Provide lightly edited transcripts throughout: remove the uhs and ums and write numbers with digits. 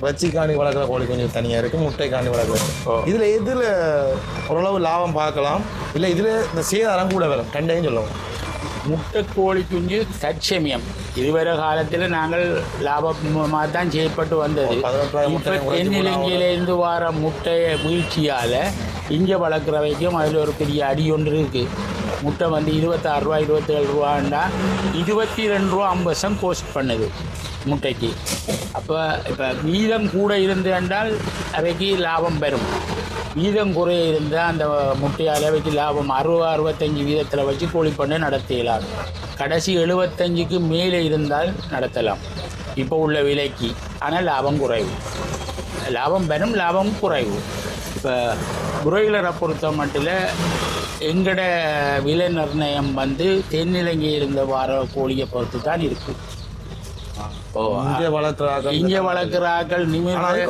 வச்சிக்காண்டி வளர்க்குற கோழி கொஞ்சம் தனியாக இருக்குது, முட்டைக்காண்டி வளர்க்குறது. இதில் எதில் ஓரளவு லாபம் பார்க்கலாம், இல்லை இதில் இந்த சேதாரம் கூட வரும் ரெண்டையும் சொல்லுவோம். முட்டை கோழி குஞ்சு தற்சமயம் இதுவரை காலத்தில் நாங்கள் லாபமாக தான் செய்யப்பட்டு வந்தது. இப்போ தென்னிலங்கையிலேருந்து வர முட்டையை வீழ்ச்சியால் இங்கே வளர்க்குற வரைக்கும் அதில் ஒரு பெரிய அடி ஒன்று இருக்குது. முட்டை வந்து 26 ரூபா 27 ரூபாண்டா 22 ரூபா 50 பைசா கோஸ்ட் பண்ணுது முட்டைக்கு. அப்போ இப்போ மீதம் கூட இருந்து என்றால் அவைக்கு லாபம் பெறும். வீதம் குறைய இருந்தால் அந்த முட்டையால் அவைக்கு லாபம் 60-65 வீதத்தில் வச்சு கோழி பண்ணை நடத்தலாம். கடைசி 75க்கு மேலே இருந்தால் நடத்தலாம் இப்போ உள்ள விலைக்கு. ஆனால் லாபம் குறைவு, லாபம் பெறும், லாபம் குறைவு. இப்போ புரோயிலரை பொறுத்த மட்டும் எங்கட விலை நிர்ணயம் வந்து தென்னிலங்கையில் இருந்த வார கோழியை பொறுத்து தான் இருக்குது. இங்கே வளர்க்குறாக்கள்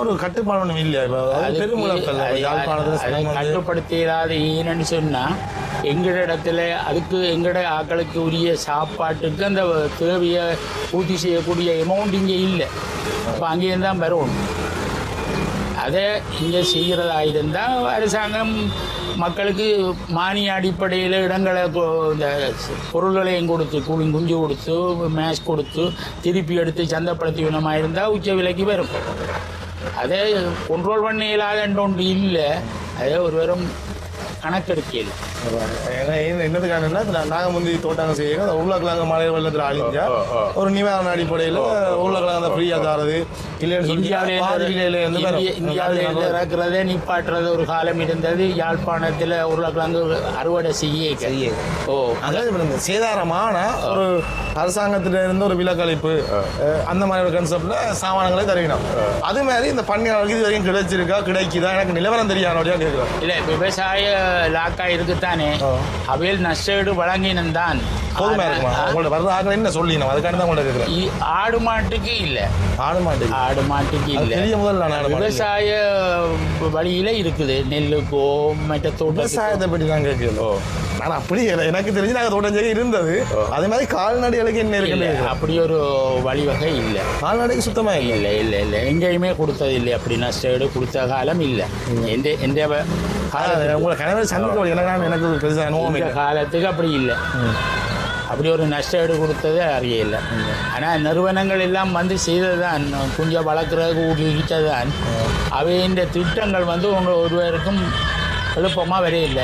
ஒரு கட்டுப்பாடு இல்லை, கட்டுப்படுத்தாது. ஏன்னு சொன்னால் எங்கட இடத்துல அதுக்கு எங்கட ஆக்களுக்கு உரிய சாப்பாட்டுக்கு அந்த தேவையை பூர்த்தி செய்யக்கூடிய அமௌண்ட் இங்கே இல்லை. இப்போ அங்கேயும் தான் வரணும். அதை இங்கே செய்கிறதா இருந்தால் அரசாங்கம் மக்களுக்கு மானிய அடிப்படையில் இடங்களை இந்த பொருள்களையும் கொடுத்து குஞ்சு கொடுத்து மேஷ் கொடுத்து திருப்பி எடுத்து சந்தைப்படுத்தி வினமாக இருந்தால் உச்ச விலைக்கு வரும். அதை கண்ட்ரோல் பண்ண இயலாத ஒன்று இல்லை. அதே ஒரு வெறும் கணக்கெடுக்கையில் என்னது காரணம்னா நாங்கள் முந்தி தோட்டாங்க செய்ய உருளைக்கிழங்கு மழை வெள்ளத்தில் அழிஞ்சா ஒரு நிவாரண அடிப்படையில் உருளைக்கிழங்கு ஃப்ரீயாக தரது இந்தியாவில் இறக்குறதே நிப்பாட்டுறது ஒரு காலம் இருந்தது. யாழ்ப்பாணத்தில் உருளைக்கிழங்கு அறுவடை செய்ய அதாவது சேதாரமான ஒரு அரசாங்கத்திலிருந்து ஒரு விலக்களிப்பு அந்த மாதிரி ஒரு கன்செப்ட்ல சாமான்களை தருவினோம். அது மாதிரி இந்த பணியாளர்களுக்கு இது வரைக்கும் கிடைச்சிருக்கா, கிடைக்குதா, எனக்கு நிலவரம் தெரியாதோடையா கேட்குறோம். இல்லை, விவசாய லாக்கா இருக்குத்தானே, அவையில் நஷ்டஈடு வழங்கினந்தான். என்ன சொல்லினோம் அதுக்கான தான் உங்கள்ட்ட கேட்குறேன். ஆடு மாட்டுக்கு இல்லை, ஆடு மாட்டுக்கு இல்லை. விவசாய வழியில இருக்குது. நெல்லுக்கோ மற்ற தோட்ட விவசாயத்தை பற்றி தான் கேட்குறோம். ஆனால் அப்படி எனக்கு தெரிஞ்சு நாங்கள் தோட்டம் இருந்தது. அதே மாதிரி கால்நடைகளுக்கு என்ன இருக்கு, அப்படி ஒரு வழிவகை இல்லை. கால்நடைக்கு சுத்தமாக இல்லை இல்லை இல்லை எங்கேயுமே கொடுத்தது இல்லை. அப்படி நஷ்டஈடு கொடுத்த காலம் இல்லை. உங்களை கணவர் சந்திக்க எனக்கு பெருசாக காலத்துக்கு அப்படி இல்லை. அப்படி ஒரு நஷ்டஈடு கொடுத்ததே அறியலை. ஆனால் நிறுவனங்கள் எல்லாம் வந்து செய்ததான், குஞ்சை வளர்க்குறதுக்கு ஊக்குவிச்சது தான். அவை இந்த திட்டங்கள் வந்து உங்கள் ஒருவருக்கும் எளுப்பமாக வரையில்லை.